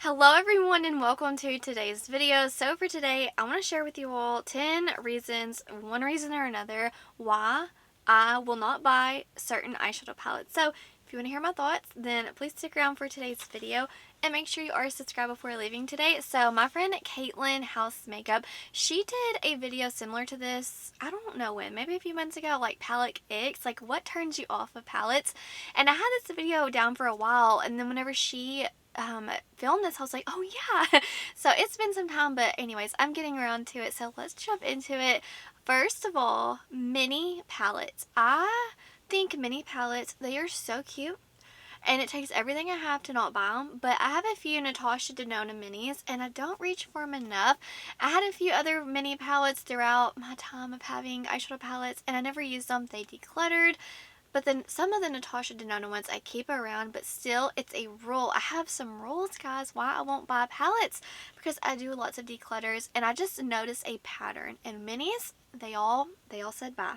Hello everyone and welcome to today's video. So for today, I want to share with you all 10 reasons, one reason or another, why I will not buy certain eyeshadow palettes. So if you want to hear my thoughts, then please stick around for today's video and make sure you are subscribed before leaving today. So my friend Caitlin House Makeup, she did a video similar to this, I don't know when, maybe a few months ago, like palette Icks, like what turns you off of palettes. And I had this video down for a while, and then whenever she filmed this, I was like, oh yeah. So it's been some time, but anyways, I'm getting around to it, so let's jump into it. First of all, mini palettes. I think mini palettes, they are so cute, and it takes everything I have to not buy them, but I have a few Natasha Denona minis, and I don't reach for them enough. I had a few other mini palettes throughout my time of having eyeshadow palettes, and I never used them. They decluttered. But then some of the Natasha Denona ones I keep around, but still, it's a rule. I have some rules, guys, why I won't buy palettes, because I do lots of declutters, and I just noticed a pattern. And minis, they all said bye.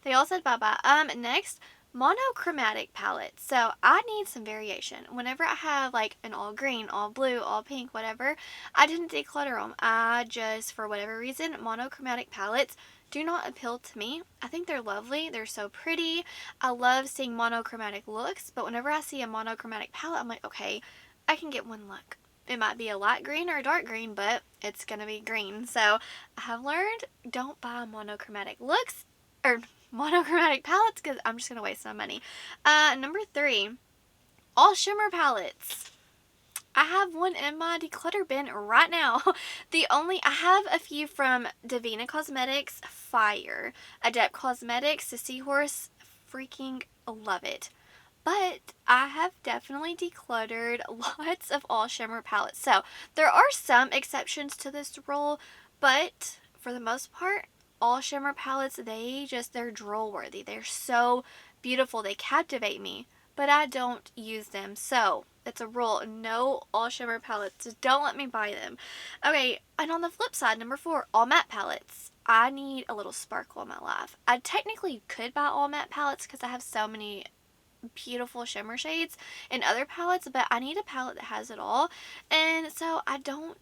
They all said bye-bye. Next, monochromatic palettes. So I need some variation. Whenever I have like an all green, all blue, all pink, whatever, I didn't declutter them. I just, for whatever reason, monochromatic palettes do not appeal to me. I think they're lovely. They're so pretty. I love seeing monochromatic looks, but whenever I see a monochromatic palette, I'm like, okay, I can get one look. It might be a light green or a dark green, but it's going to be green. So I have learned, don't buy monochromatic looks or monochromatic palettes because I'm just going to waste my money. Number 3, all shimmer palettes. I have one in my declutter bin right now. I have a few from Devinah Cosmetics, fire. Adept Cosmetics, the Seahorse, freaking love it. But I have definitely decluttered lots of all shimmer palettes. So there are some exceptions to this rule, but for the most part, all shimmer palettes, they're drool worthy. They're so beautiful. They captivate me, but I don't use them. So it's a rule. No all shimmer palettes. Don't let me buy them. Okay, and on the flip side, number 4, all matte palettes. I need a little sparkle in my life. I technically could buy all matte palettes because I have so many beautiful shimmer shades in other palettes, but I need a palette that has it all, and so I don't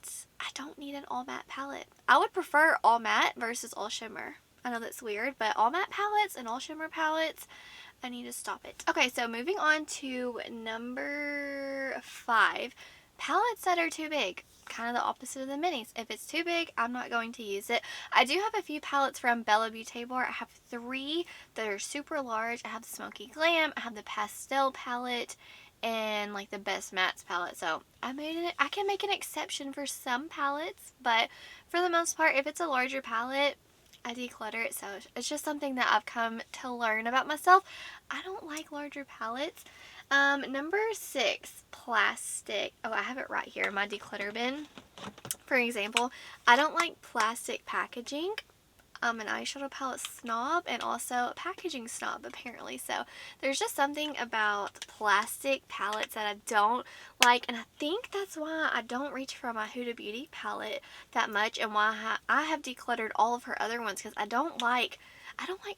need an all matte palette. I would prefer all matte versus all shimmer. I know that's weird, but all matte palettes and all shimmer palettes, I need to stop it. Okay, so moving on to number 5, palettes that are too big. Kind of the opposite of the minis. If it's too big, I'm not going to use it. I do have a few palettes from Bella Beauté Bar. I have 3 that are super large. I have the Smoky Glam, I have the Pastel palette, and like the Best Mattes palette. So I can make an exception for some palettes, but for the most part, if it's a larger palette, I declutter it. So it's just something that I've come to learn about myself. I don't like larger palettes. Number 6, plastic. Oh, I have it right here in my declutter bin. For example, I don't like plastic packaging. I'm an eyeshadow palette snob and also a packaging snob, apparently. So there's just something about plastic palettes that I don't like, and I think that's why I don't reach for my Huda Beauty palette that much, and why I have decluttered all of her other ones, because I don't like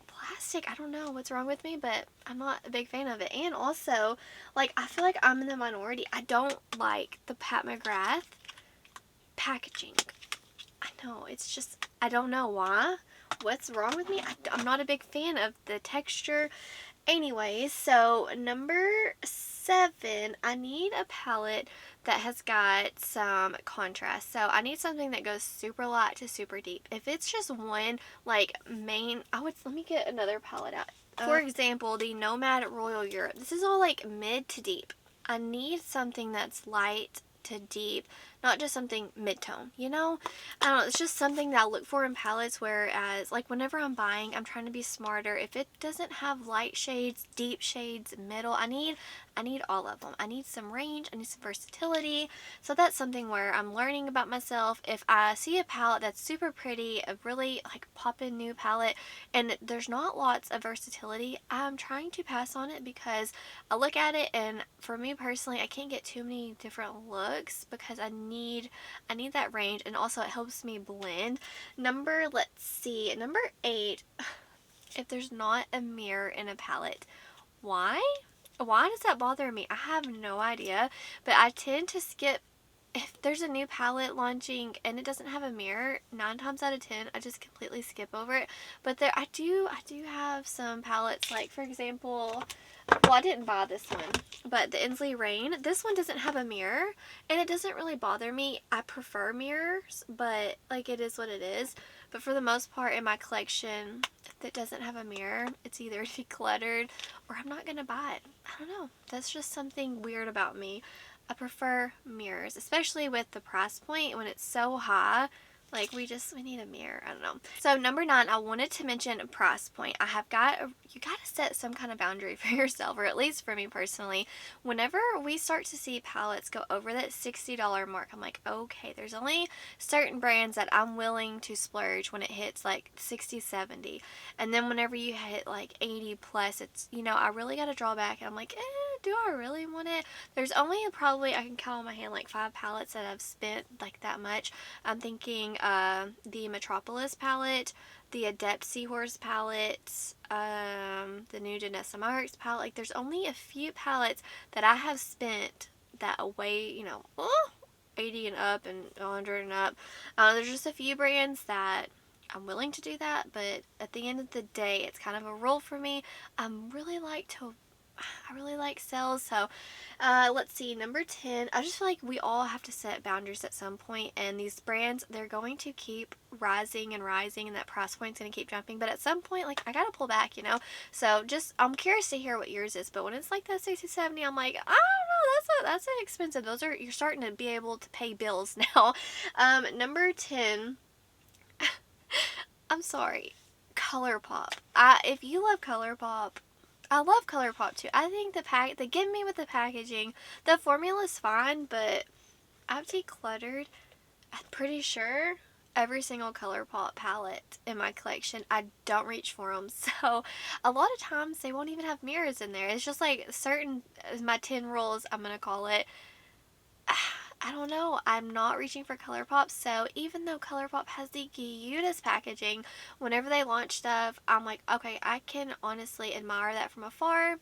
plastic. I don't know what's wrong with me, but I'm not a big fan of it. And also, like, I feel like I'm in the minority. I don't like the Pat McGrath packaging. I know, it's just, I don't know why. What's wrong with me? I'm not a big fan of the texture. Anyways, so number 7, I need a palette that has got some contrast. So I need something that goes super light to super deep. If it's just one, like, main, let me get another palette out. For example, the Nomad Royal Europe. This is all like mid to deep. I need something that's light to deep, not just something mid-tone, you know? I don't know, it's just something that I look for in palettes, whereas, like, whenever I'm buying, I'm trying to be smarter. If it doesn't have light shades, deep shades, middle, I need all of them. I need some range, I need some versatility, so that's something where I'm learning about myself. If I see a palette that's super pretty, a really, like, pop-in new palette, and there's not lots of versatility, I'm trying to pass on it, because I look at it, and for me personally, I can't get too many different looks, because I need that range, and also it helps me blend. Number 8, if there's not a mirror in a palette, why does that bother me? I have no idea, but I tend to skip if there's a new palette launching and it doesn't have a mirror, 9 times out of 10 I just completely skip over it. But there I do have some palettes, like for example, well, I didn't buy this one, but the Inslee Rain, this one doesn't have a mirror and it doesn't really bother me. I prefer mirrors, but like it is what it is. But for the most part in my collection, if it doesn't have a mirror, it's either decluttered or I'm not gonna buy it. I don't know, that's just something weird about me. I prefer mirrors, especially with the price point when it's so high. Like we need a mirror. I don't know. So number 9, I wanted to mention price point. You gotta set some kind of boundary for yourself, or at least for me personally. Whenever we start to see palettes go over that $60 mark, I'm like, okay, there's only certain brands that I'm willing to splurge when it hits like 60, 70. And then whenever you hit like 80 plus, it's, I really gotta draw back and I'm like, do I really want it? There's only probably, I can count on my hand, like 5 palettes that I've spent like that much. I'm thinking the Metropolis palette, the Adept Seahorse palette, the new Devinah Cosmetics palette. Like there's only a few palettes that I have spent that away, 80 and up and 100 and up. There's just a few brands that I'm willing to do that, but at the end of the day, it's kind of a rule for me. I really like sales. So let's see, number 10, I just feel like we all have to set boundaries at some point, and these brands, they're going to keep rising and rising, and that price point's going to keep jumping, but at some point, like, I gotta pull back, so just, I'm curious to hear what yours is. But when it's like that 60, 70, I'm like, I don't know, that's expensive. You're starting to be able to pay bills now. Number 10, I'm sorry, ColourPop. If you love ColourPop, I love ColourPop too. I think they get me with the packaging. The formula's fine, but I've decluttered, I'm pretty sure, every single ColourPop palette in my collection. I don't reach for them. So a lot of times they won't even have mirrors in there. It's just like my 10 rules, I'm going to call it. I don't know. I'm not reaching for ColourPop, so even though ColourPop has the cutest packaging, whenever they launch stuff, I'm like, okay, I can honestly admire that from afar.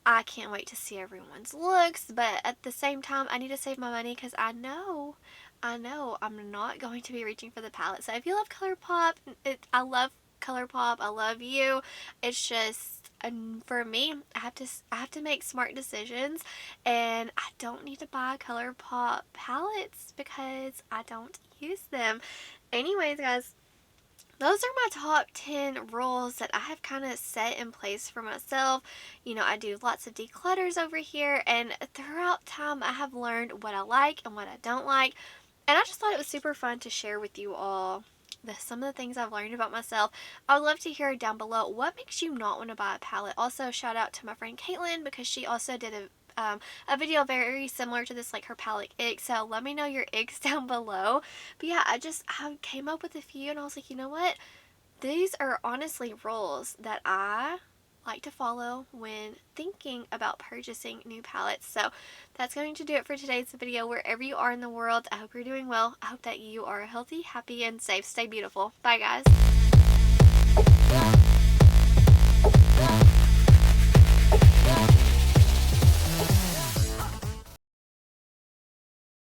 I can't wait to see everyone's looks, but at the same time, I need to save my money because I know I'm not going to be reaching for the palette. So if you love ColourPop, I love ColourPop. I love you. It's just, and for me, I have to make smart decisions, and I don't need to buy ColourPop palettes because I don't use them. Anyways, guys, those are my top 10 rules that I have kind of set in place for myself. I do lots of declutters over here, and throughout time I have learned what I like and what I don't like, and I just thought it was super fun to share with you all some of the things I've learned about myself. I would love to hear down below what makes you not want to buy a palette. Also, shout out to my friend Caitlin, because she also did a video very similar to this, like her palette Icks. So let me know your Icks down below. But yeah, I came up with a few, and I was like, you know what? These are honestly rules that I like to follow when thinking about purchasing new palettes. So that's going to do it for today's video. Wherever you are in the world, I hope you're doing well. I hope that you are healthy, happy, and safe. Stay beautiful. Bye, guys.